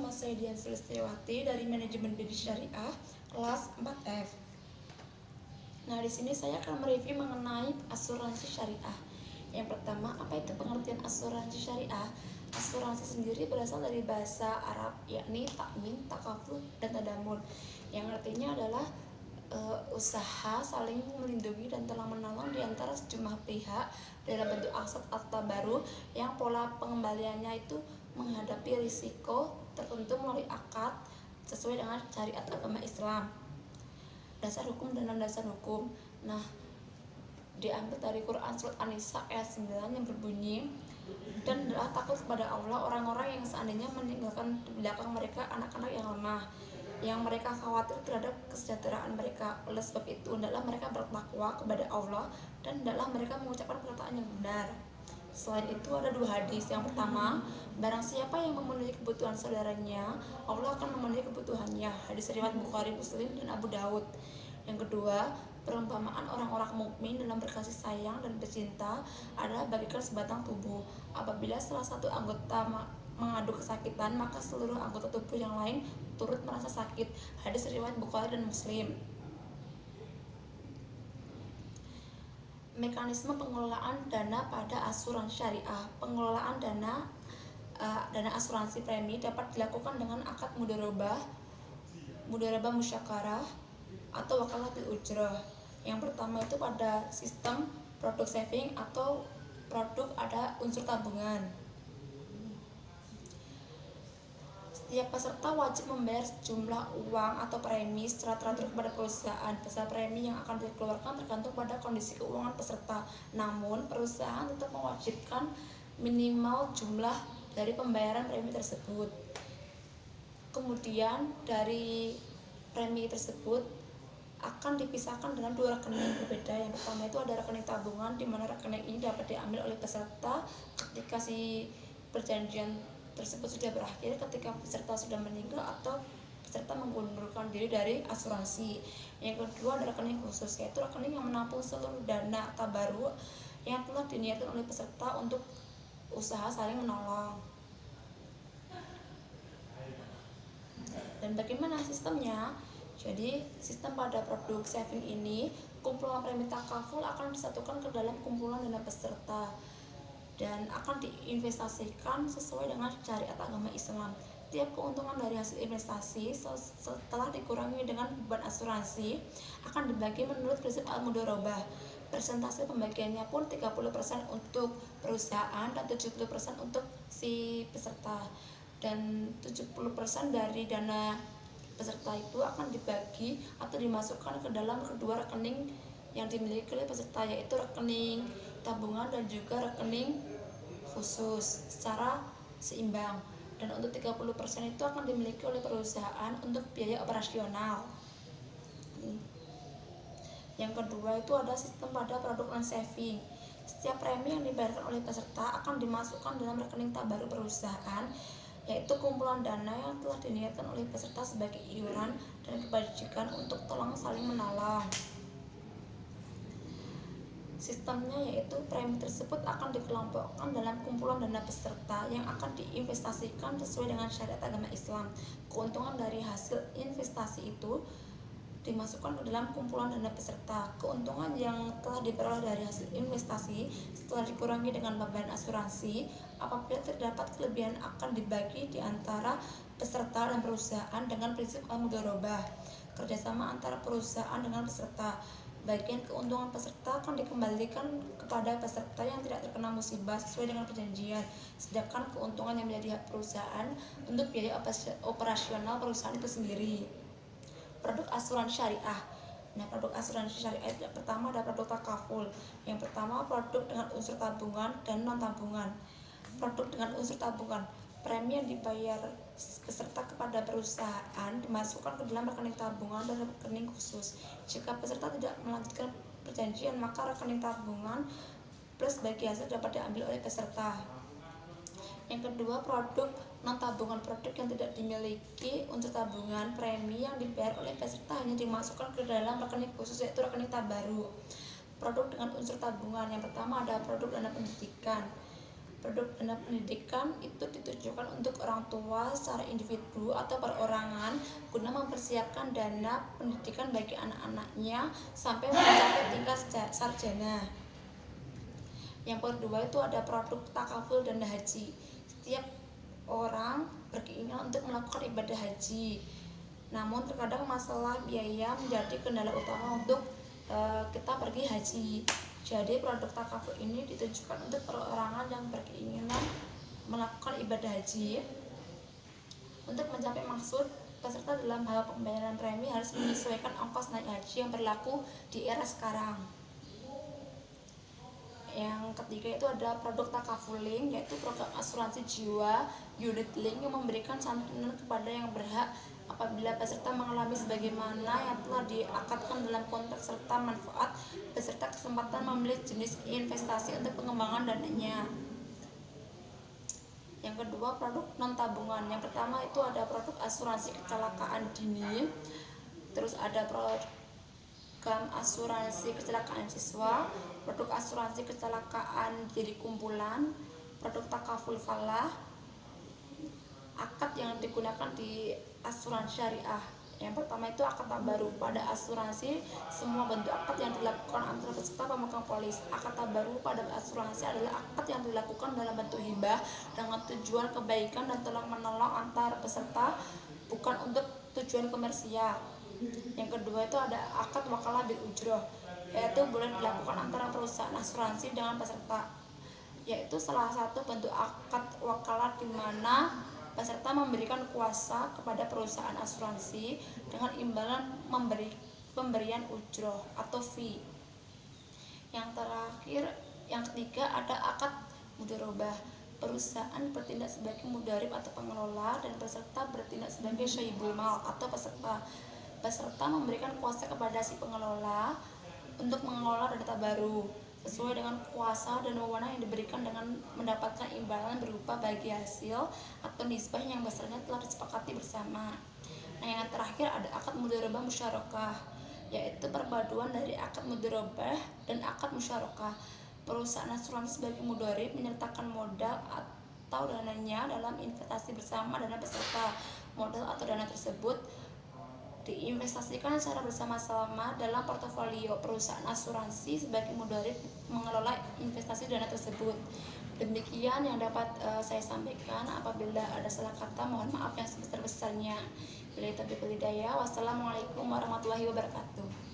nama saya Dian Sulistiawati dari Manajemen Bisnis Syariah kelas 4F. Nah, di sini saya akan mereview mengenai asuransi syariah. Yang pertama, apa itu pengertian asuransi syariah? Asuransi sendiri berasal dari bahasa Arab, yakni takmin, takaful, dan tadamun, yang artinya adalah usaha saling melindungi dan telah menolong di antara sejumlah pihak dalam bentuk aset atau baru yang pola pengembaliannya itu menghadapi risiko tertentu melalui akad sesuai dengan syariat agama Islam. Dasar hukum dan landasan hukum. Nah, diambil dari Quran surat An-Nisa ayat 9 yang berbunyi, dan adalah takut kepada Allah orang-orang yang seandainya meninggalkan di belakang mereka anak-anak yang lemah, yang mereka khawatir terhadap kesejahteraan mereka. Oleh sebab itu, hendaklah mereka bertakwa kepada Allah dan hendaklah mereka mengucapkan perkataan yang benar. Selain itu, ada dua hadis. Yang pertama, barang siapa yang memenuhi kebutuhan saudaranya, Allah akan memenuhi kebutuhannya. Hadis riwayat Bukhari, Muslim, dan Abu Daud. Yang kedua, perumpamaan orang-orang mukmin dalam berkasih sayang dan bercinta adalah bagaikan sebatang tubuh. Apabila salah satu anggota mengadu kesakitan, maka seluruh anggota tubuh yang lain turut merasa sakit. Hadis riwayat Bukhari dan Muslim. Mekanisme pengelolaan dana pada asuransi syariah. Pengelolaan dana asuransi premi dapat dilakukan dengan akad mudharabah musyawarah atau wakalah bil ujrah. Yang pertama itu pada sistem produk saving atau produk ada unsur tabungan. Setiap peserta wajib membayar sejumlah uang atau premi secara teratur kepada perusahaan. Besar premi yang akan dikeluarkan tergantung pada kondisi keuangan peserta. Namun, perusahaan tetap mewajibkan minimal jumlah dari pembayaran premi tersebut. Kemudian, dari premi tersebut akan dipisahkan dengan dua rekening berbeda. Yang pertama itu ada rekening tabungan, di mana rekening ini dapat diambil oleh peserta ketika si perjanjian tersebut sudah berakhir, ketika peserta sudah meninggal atau peserta mengundurkan diri dari asuransi. Yang kedua ada rekening khusus, yaitu rekening yang menampung seluruh dana tabaruk yang telah diniatkan oleh peserta untuk usaha saling menolong. Dan bagaimana sistemnya? Jadi, sistem pada produk saving ini, kumpulan premi takaful akan disatukan ke dalam kumpulan dana peserta dan akan diinvestasikan sesuai dengan syariat agama Islam. Tiap keuntungan dari hasil investasi setelah dikurangi dengan beban asuransi akan dibagi menurut prinsip al-mudharabah. Persentase pembagiannya pun 30% untuk perusahaan dan 70% untuk si peserta. Dan 70% dari dana peserta itu akan dibagi atau dimasukkan ke dalam kedua rekening yang dimiliki oleh peserta, yaitu rekening tabungan dan juga rekening khusus secara seimbang. Dan untuk 30% itu akan dimiliki oleh perusahaan untuk biaya operasional. Yang kedua itu ada sistem pada produk non-saving. Setiap premi yang dibayarkan oleh peserta akan dimasukkan dalam rekening tabaruk perusahaan, yaitu kumpulan dana yang telah diniatkan oleh peserta sebagai iuran dan kebajikan untuk tolong saling menolong. Sistemnya yaitu premi tersebut akan dikelompokkan dalam kumpulan dana peserta yang akan diinvestasikan sesuai dengan syariat agama Islam. Keuntungan dari hasil investasi itu dimasukkan ke dalam kumpulan dana peserta. Keuntungan yang telah diperoleh dari hasil investasi setelah dikurangi dengan beban asuransi, apabila terdapat kelebihan akan dibagi di antara peserta dan perusahaan dengan prinsip al-mudharabah, kerjasama antara perusahaan dengan peserta. Bagian keuntungan peserta akan dikembalikan kepada peserta yang tidak terkena musibah sesuai dengan perjanjian, sedangkan keuntungan yang menjadi hak perusahaan untuk biaya operasional perusahaan itu sendiri. Produk asuransi syariah. Nah, produk asuransi syariah yang pertama ada produk takaful. Yang pertama produk dengan unsur tabungan dan non tabungan. Produk dengan unsur tabungan, premi yang dibayar peserta kepada perusahaan dimasukkan ke dalam rekening tabungan dan rekening khusus. Jika peserta tidak melanjutkan perjanjian, maka rekening tabungan plus bagi hasil dapat diambil oleh peserta. Yang kedua, produk non tabungan, produk yang tidak dimiliki unsur tabungan. Premi yang dibayar oleh peserta hanya dimasukkan ke dalam rekening khusus, yaitu rekening tabaruk. Produk dengan unsur tabungan, yang pertama ada produk dana pendidikan. Produk dana pendidikan itu ditujukan untuk orang tua secara individu atau perorangan guna mempersiapkan dana pendidikan bagi anak-anaknya sampai mencapai tingkat sarjana. Yang kedua itu ada produk takaful dana haji. Setiap orang berkeinginan untuk melakukan ibadah haji, namun terkadang masalah biaya menjadi kendala utama untuk kita pergi haji. Jadi produk takaful ini ditujukan untuk perorangan yang berkeinginan melakukan ibadah haji. Untuk mencapai maksud, peserta dalam hal pembayaran premi harus menyesuaikan ongkos naik haji yang berlaku di era sekarang. Yang ketiga itu ada produk takafuling, yaitu program asuransi jiwa unit link yang memberikan santunan kepada yang berhak apabila peserta mengalami sebagaimana yang telah diakatkan dalam kontrak serta manfaat beserta kesempatan memilih jenis investasi untuk pengembangan dananya. Yang kedua produk non tabungan. Yang pertama itu ada produk asuransi kecelakaan dini, terus ada program asuransi kecelakaan siswa, produk asuransi kecelakaan diri kumpulan, produk takaful falah, akad yang digunakan di asuransi syariah. Yang pertama itu akad tabaru. Pada asuransi, semua bentuk akad yang dilakukan antara peserta pemegang polis. Akad tabaru pada asuransi adalah akad yang dilakukan dalam bentuk hibah dengan tujuan kebaikan dan tolong menolong antar peserta, bukan untuk tujuan komersial. Yang kedua itu ada akad wakalah bil ujroh, yaitu boleh dilakukan antara perusahaan asuransi dengan peserta, yaitu salah satu bentuk akad wakalah di mana peserta memberikan kuasa kepada perusahaan asuransi dengan imbalan pemberian ujroh atau fee. Yang terakhir, yang ketiga ada akad mudharabah. Perusahaan bertindak sebagai mudarib atau pengelola dan peserta bertindak sebagai syahibul mal atau peserta. Peserta memberikan kuasa kepada si pengelola untuk mengelola data baru sesuai dengan kuasa dan wewenang yang diberikan dengan mendapatkan imbalan berupa bagi hasil atau nisbah yang besarnya telah disepakati bersama. Nah, yang terakhir ada akad mudharabah musyarakah, yaitu perpaduan dari akad mudharabah dan akad musyarakah. Perusahaan asuransi sebagai mudharib menyertakan modal atau dananya dalam investasi bersama dana peserta. Modal atau dana tersebut diinvestasikan secara bersama-sama dalam portofolio perusahaan asuransi sebagai mudharib mengelola investasi dana tersebut. Demikian yang dapat saya sampaikan. Apabila ada salah kata, mohon maaf yang sebesar-besarnya. Bila taufiq wal hidayah. Wassalamualaikum warahmatullahi wabarakatuh.